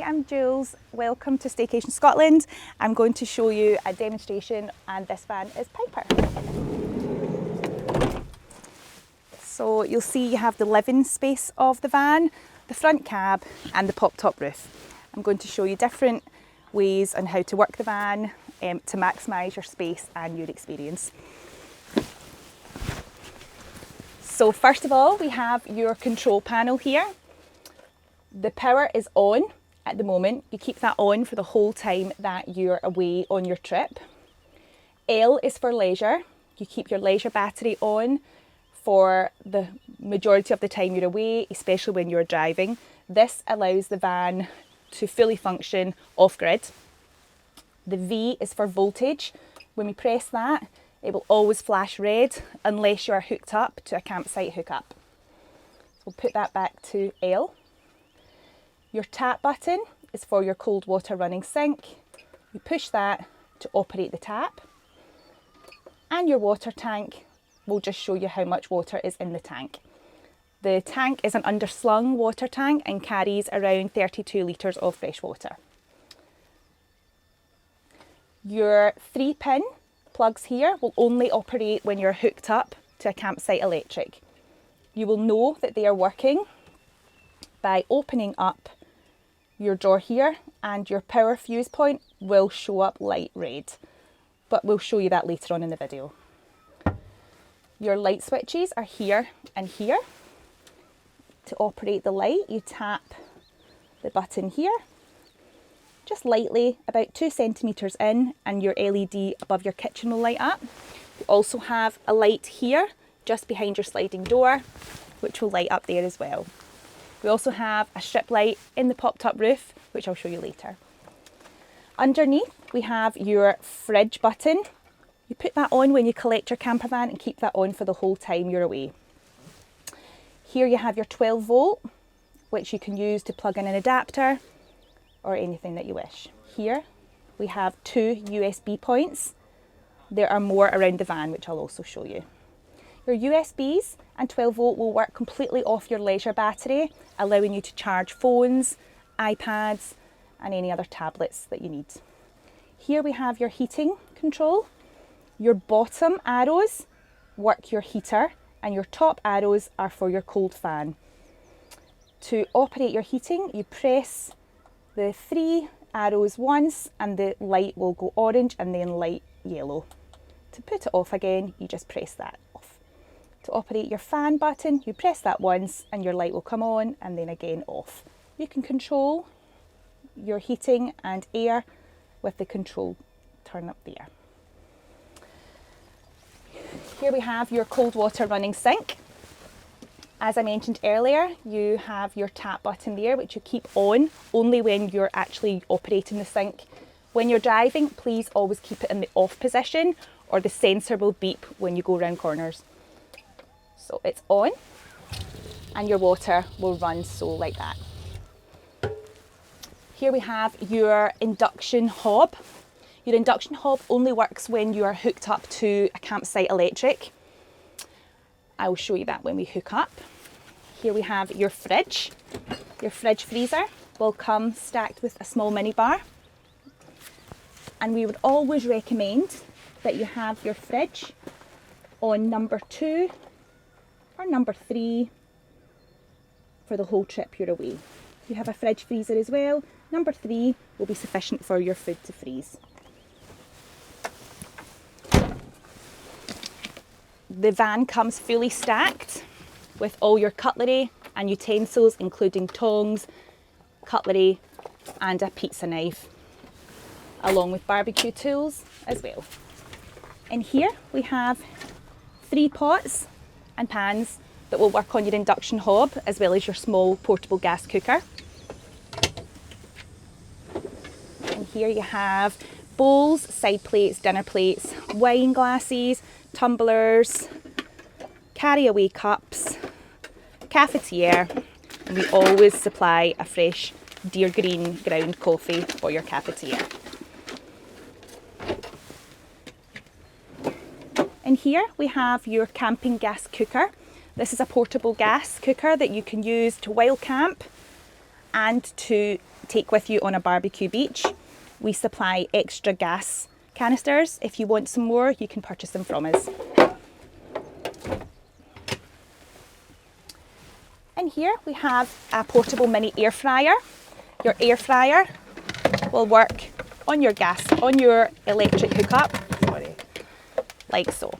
I'm Jules. Welcome to Staycation Scotland. I'm going to show you a demonstration, and this van is Piper. So you'll see you have the living space of the van, the front cab and the pop-top roof. I'm going to show you different ways on how to work the van to maximise your space and your experience. So first of all, we have your control panel here. The power is on at the moment. You keep that on for the whole time that you're away on your trip. L is for leisure. You keep your leisure battery on for the majority of the time you're away, especially when you're driving. This allows the van to fully function off-grid. The V is for voltage. When we press that, it will always flash red unless you are hooked up to a campsite hookup. So we'll put that back to L. Your tap button is for your cold water running sink. You push that to operate the tap. And your water tank will just show you how much water is in the tank. The tank is an underslung water tank and carries around 32 litres of fresh water. Your 3-pin plugs here will only operate when you're hooked up to a campsite electric. You will know that they are working by opening up your drawer here, and your power fuse point will show up light red, but we'll show you that later on in the video. Your light switches are here and here. To operate the light, you tap the button here, just lightly, about 2 centimetres in, and your LED above your kitchen will light up. You also have a light here, just behind your sliding door, which will light up there as well. We also have a strip light in the pop-top roof, which I'll show you later. Underneath, we have your fridge button. You put that on when you collect your camper van and keep that on for the whole time you're away. Here you have your 12 volt, which you can use to plug in an adapter or anything that you wish. Here we have 2 USB points. There are more around the van, which I'll also show you. Your USBs and 12 volt will work completely off your leisure battery, allowing you to charge phones, iPads and any other tablets that you need. Here we have your heating control. Your bottom arrows work your heater and your top arrows are for your cold fan. To operate your heating, you press the 3 arrows once and the light will go orange and then light yellow. To put it off again, you just press that off. To operate your fan button, you press that once and your light will come on and then again off. You can control your heating and air with the control turn up there. Here we have your cold water running sink. As I mentioned earlier, you have your tap button there, which you keep on only when you're actually operating the sink. When you're driving, please always keep it in the off position or the sensor will beep when you go around corners. So it's on and your water will run like that. Here we have your induction hob. Your induction hob only works when you are hooked up to a campsite electric. I will show you that when we hook up. Here we have your fridge. Your fridge freezer will come stacked with a small mini bar. And we would always recommend that you have your fridge on number 2 or number 3 for the whole trip you're away. You have a fridge freezer as well. Number 3 will be sufficient for your food to freeze. The van comes fully stacked with all your cutlery and utensils, including tongs, cutlery and a pizza knife, along with barbecue tools as well. In here we have 3 pots and pans that will work on your induction hob, as well as your small portable gas cooker. And here you have bowls, side plates, dinner plates, wine glasses, tumblers, carry away cups, cafetiere, and we always supply a fresh deer green ground coffee for your cafetiere. In here we have your camping gas cooker. This is a portable gas cooker that you can use to wild camp and to take with you on a barbecue beach. We supply extra gas canisters. If you want some more, you can purchase them from us. In here we have a portable mini air fryer. Your air fryer will work on your electric hookup, like so.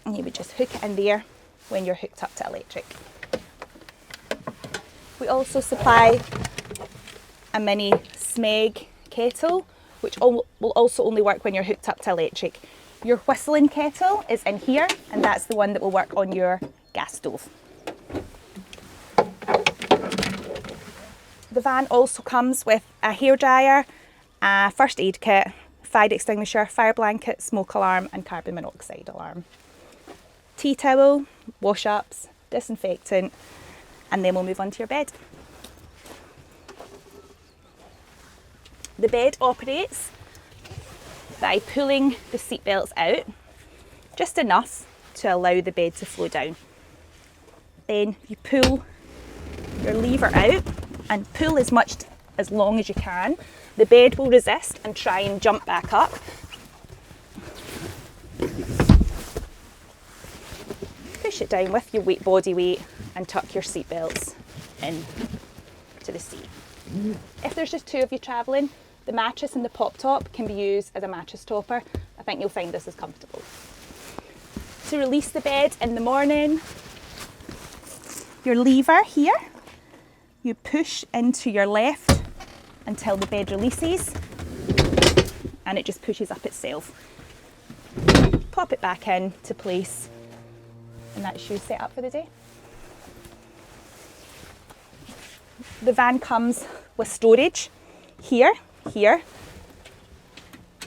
And you would just hook it in there when you're hooked up to electric. We also supply a mini Smeg kettle, which will also only work when you're hooked up to electric. Your whistling kettle is in here, and that's the one that will work on your gas stove. The van also comes with a hairdryer, a first aid kit, fire extinguisher, fire blanket, smoke alarm and carbon monoxide alarm. Tea towel, wash-ups, disinfectant, and then we'll move on to your bed. The bed operates by pulling the seat belts out, just enough to allow the bed to flow down. Then you pull your lever out and pull as long as you can. The bed will resist and try and jump back up. Push it down with your body weight and tuck your seat belts in to the seat. If there's just two of you travelling, the mattress and the pop top can be used as a mattress topper. I think you'll find this is comfortable. To release the bed in the morning, your lever here, you push into your left until the bed releases and it just pushes up itself. Pop it back in to place and that's you set up for the day. The van comes with storage here. You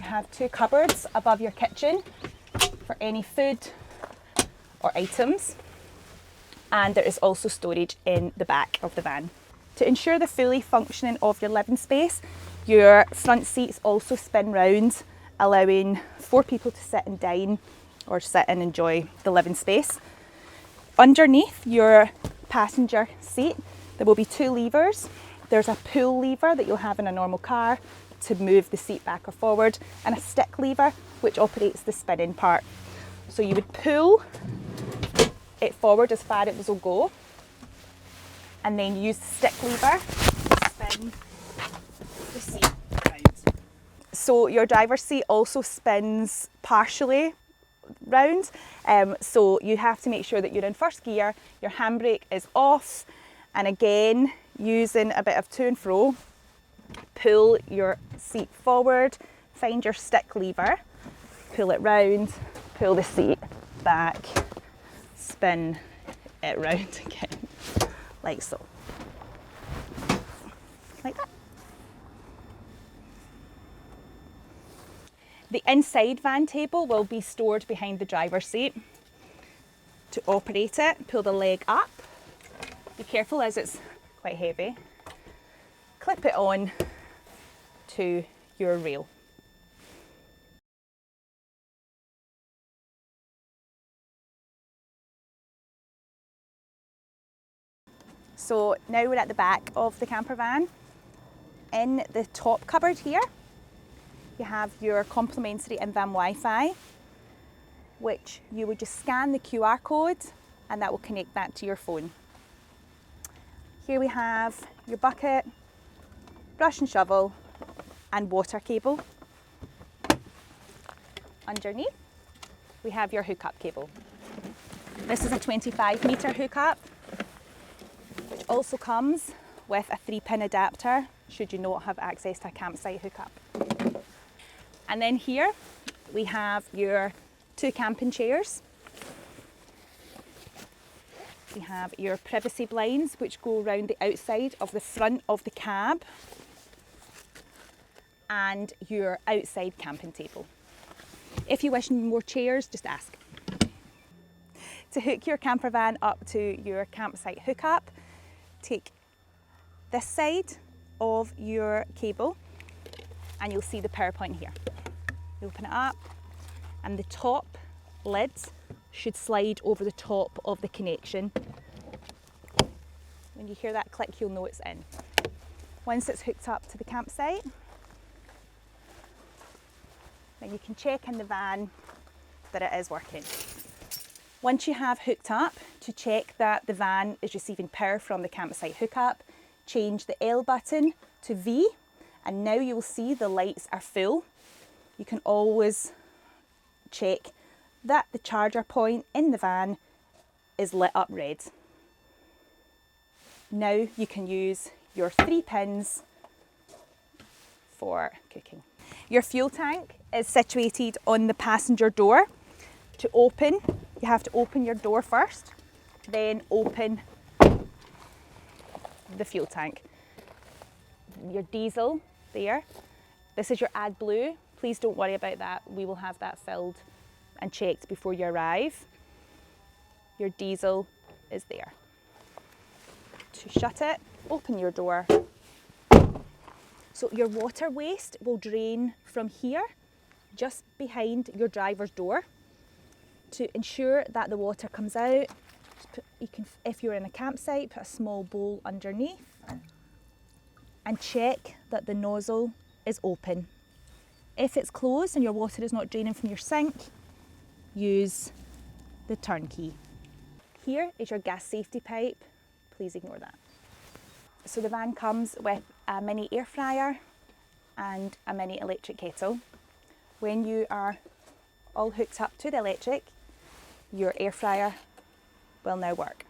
have two cupboards above your kitchen for any food or items, and there is also storage in the back of the van. To ensure the fully functioning of your living space, your front seats also spin round, allowing 4 people to sit and dine or sit and enjoy the living space. Underneath your passenger seat there will be 2 levers. There's a pull lever that you'll have in a normal car to move the seat back or forward, and a stick lever which operates the spinning part. So you would pull it forward as far as it will go, and then use the stick lever to spin the seat round. So your driver's seat also spins partially round, so you have to make sure that you're in first gear, your handbrake is off, and again, using a bit of to and fro, pull your seat forward, find your stick lever, pull it round, pull the seat back, spin it round again, like so. Like that. The inside van table will be stored behind the driver's seat. To operate it, pull the leg up. Be careful as it's quite heavy. Clip it on to your rail. So now we're at the back of the camper van. In the top cupboard here, you have your complimentary in-van Wi-Fi, which you would just scan the QR code and that will connect that to your phone. Here we have your bucket, brush and shovel, and water cable. Underneath, we have your hookup cable. This is a 25-metre hookup, which also comes with a 3-pin adapter, should you not have access to a campsite hookup. And then here, we have your 2 camping chairs. We have your privacy blinds, which go around the outside of the front of the cab, and your outside camping table. If you wish more chairs, just ask. To hook your camper van up to your campsite hookup, take this side of your cable and you'll see the power point here. You open it up and the top lid should slide over the top of the connection. When you hear that click, you'll know it's in. Once it's hooked up to the campsite, then you can check in the van that it is working. Once you have hooked up, to check that the van is receiving power from the campsite hookup, change the L button to V, and now you will see the lights are full. You can always check that the charger point in the van is lit up red. Now you can use your 3 pins for cooking. Your fuel tank is situated on the passenger door. To open, you have to open your door first, then open the fuel tank. Your diesel there. This is your AdBlue. Please don't worry about that. We will have that filled and checked before you arrive. Your diesel is there. To shut it, open your door. So your water waste will drain from here, just behind your driver's door. To ensure that the water comes out, you can, if you're in a campsite, put a small bowl underneath and check that the nozzle is open. If it's closed and your water is not draining from your sink, use the turnkey. Here is your gas safety pipe. Please ignore that. So the van comes with a mini air fryer and a mini electric kettle. When you are all hooked up to the electric, your air fryer will now work.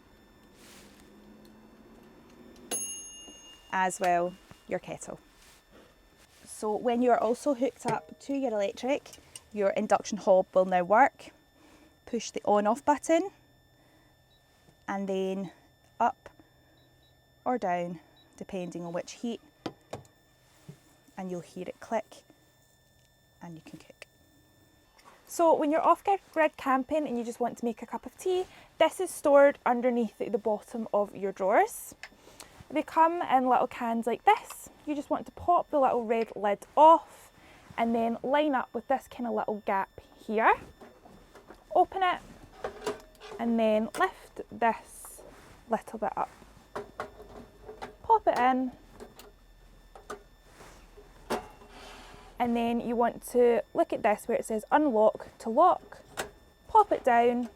As well, your kettle. So when you are also hooked up to your electric, your induction hob will now work. Push the on-off button and then up or down, depending on which heat, and you'll hear it click and you can cook. So when you're off-grid camping and you just want to make a cup of tea, this is stored underneath the bottom of your drawers. They come in little cans like this. You just want to pop the little red lid off and then line up with this kind of little gap here. Open it and then lift this little bit up. Pop it in. And then you want to look at this where it says unlock to lock, pop it down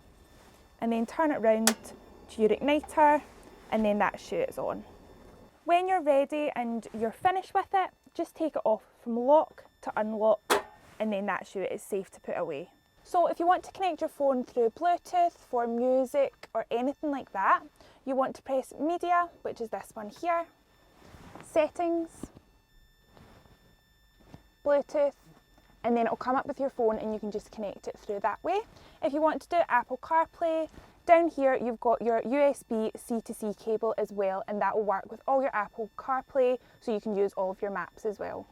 and then turn it round to your igniter and then that shoot is on. When you're ready and you're finished with it, just take it off from lock to unlock and then that shoot is safe to put away. So if you want to connect your phone through Bluetooth for music or anything like that, you want to press media, which is this one here, settings, Bluetooth, and then it'll come up with your phone and you can just connect it through that way. If you want to do Apple CarPlay, down here you've got your USB C to C cable as well, and that will work with all your Apple CarPlay, so you can use all of your maps as well.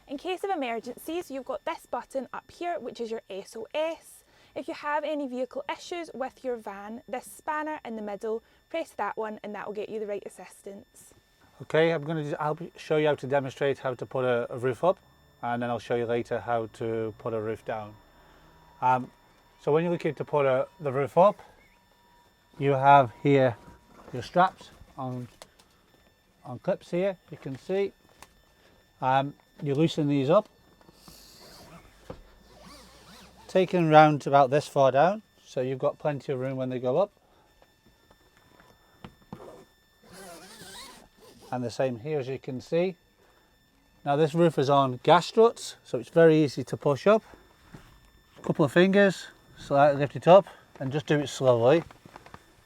In case of emergencies, you've got this button up here, which is your SOS. If you have any vehicle issues with your van, this spanner in the middle, press that one and that will get you the right assistance. Okay, I'll show you how to demonstrate how to put a roof up, and then I'll show you later how to put a roof down. So when you're looking to put the roof up, you have here your straps on clips here, you can see. You loosen these up, taking round to about this far down, so you've got plenty of room when they go up. And the same here, as you can see. Now this roof is on gas struts, so it's very easy to push up. A couple of fingers, slightly lift it up, and just do it slowly,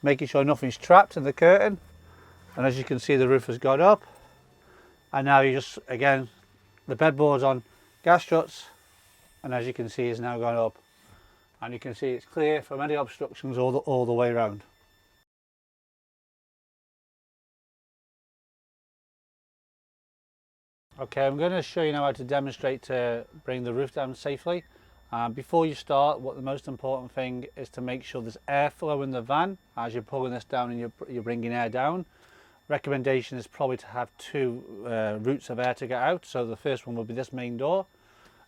making sure nothing's trapped in the curtain. And as you can see, the roof has got up. And now you just, again, the bedboard's on gas struts, and as you can see, it's now gone up. And you can see it's clear from any obstructions all the way around. Okay, I'm going to show you now how to demonstrate to bring the roof down safely. Before you start, the most important thing is to make sure there's airflow in the van as you're pulling this down and you're bringing air down. Recommendation is probably to have two routes of air to get out. So the first one will be this main door.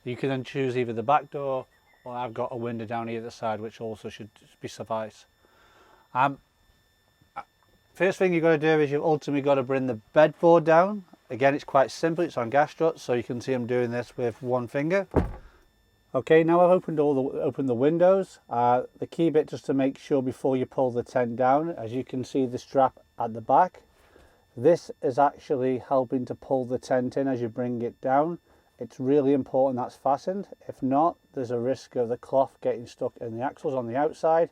You can then choose either the back door Well, I've got a window down either side, which also should be suffice. First thing you've got to do is you've ultimately got to bring the bedboard down. Again, it's quite simple, it's on gas struts, so you can see I'm doing this with one finger. Okay, now I've opened the windows. The key bit just to make sure before you pull the tent down, as you can see the strap at the back. This is actually helping to pull the tent in as you bring it down. It's really important that's fastened. If not, there's a risk of the cloth getting stuck in the axles on the outside,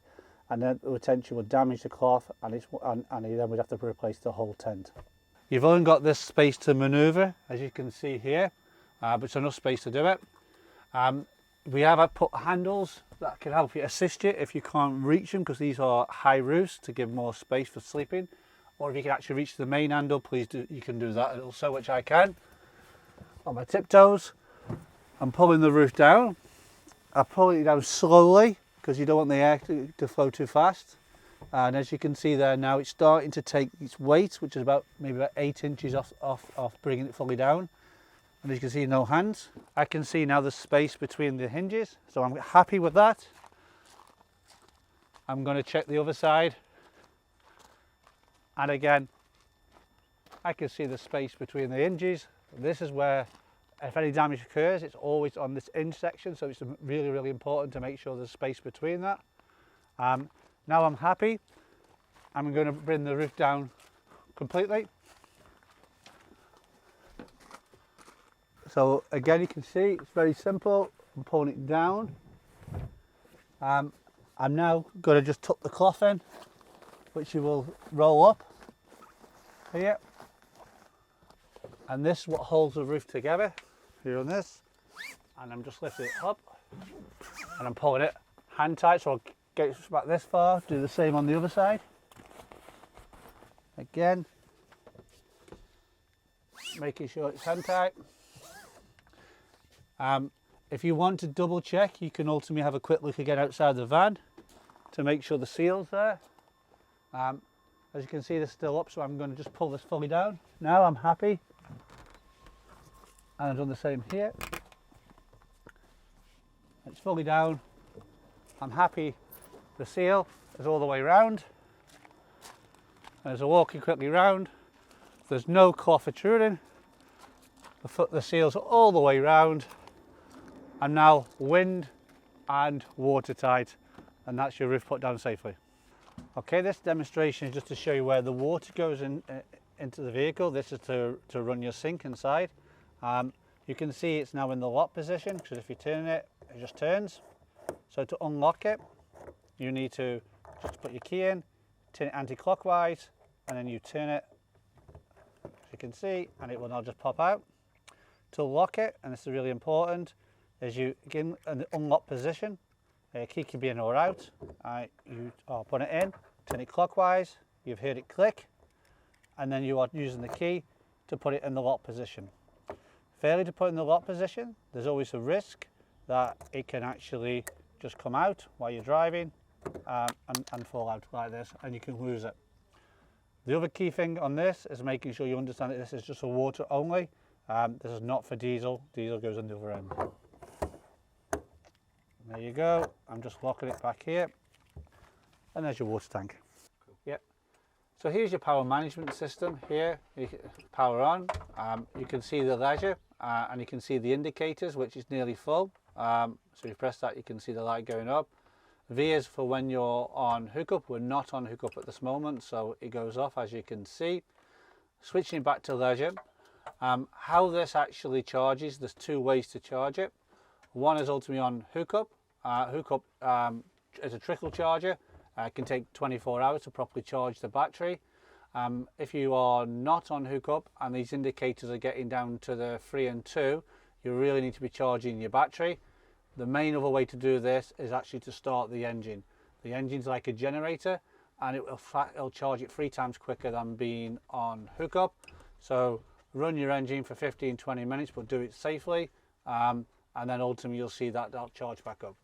and then the retention would damage the cloth, and then we'd have to replace the whole tent. You've only got this space to manoeuvre, as you can see here, but it's enough space to do it. We have put handles that can help you assist you if you can't reach them, because these are high roofs to give more space for sleeping. Or if you can actually reach the main handle, please do, you can do that also, which I can. On my tiptoes, I'm pulling the roof down. I pull it down slowly because you don't want the air to flow too fast. And as you can see there now, it's starting to take its weight, which is maybe about 8 inches off bringing it fully down. And as you can see, no hands. I can see now the space between the hinges, so I'm happy with that. I'm going to check the other side. And again, I can see the space between the hinges. This is where, if any damage occurs, it's always on this hinge section, so it's really, really important to make sure there's space between that. Now I'm happy. I'm going to bring the roof down completely. So again, you can see it's very simple. I'm pulling it down. I'm now going to just tuck the cloth in, which you will roll up here. And this is what holds the roof together, here on this. And I'm just lifting it up and I'm pulling it hand tight, so I'll get it back this far, do the same on the other side. Again, making sure it's hand tight. If you want to double check, you can ultimately have a quick look again outside the van to make sure the seal's there. As you can see, they're still up, so I'm going to just pull this fully down. Now I'm happy. And I've done the same here. It's fully down. I'm happy. The seal is all the way round. As I walk quickly round, there's no cloth protruding. The seals are all the way round. And now wind and watertight, and that's your roof put down safely. Okay, this demonstration is just to show you where the water goes into the vehicle. This is to run your sink inside. You can see it's now in the lock position, because if you turn it, it just turns. So to unlock it, you need to just put your key in, turn it anti-clockwise, and then you turn it, as you can see, and it will now just pop out. To lock it, and this is really important, is you again in the unlock position. Key can be in or out. You put it in, turn it clockwise, you've heard it click, and then you are using the key to put it in the lock position. Failure to put in the lock position, there's always a risk that it can actually just come out while you're driving and fall out like this, and you can lose it. The other key thing on this is making sure you understand that this is just for water only. This is not for diesel. Diesel goes on the other end. There you go. I'm just locking it back here. And there's your water tank. Cool. Yep. So here's your power management system here. You can power on. You can see the leisure and you can see the indicators, which is nearly full. So if you press that, you can see the light going up. V is for when you're on hookup. We're not on hookup at this moment, so it goes off, as you can see. Switching back to leisure. How this actually charges, there's two ways to charge it. One is ultimately on hookup. Hookup is a trickle charger. It can take 24 hours to properly charge the battery. If you are not on hookup and these indicators are getting down to the 3 and 2, you really need to be charging your battery. The main other way to do this is actually to start the engine. The engine's like a generator, and it'll charge it 3 times quicker than being on hookup. So run your engine for 15-20 minutes, but do it safely. And then ultimately you'll see that that'll charge back up.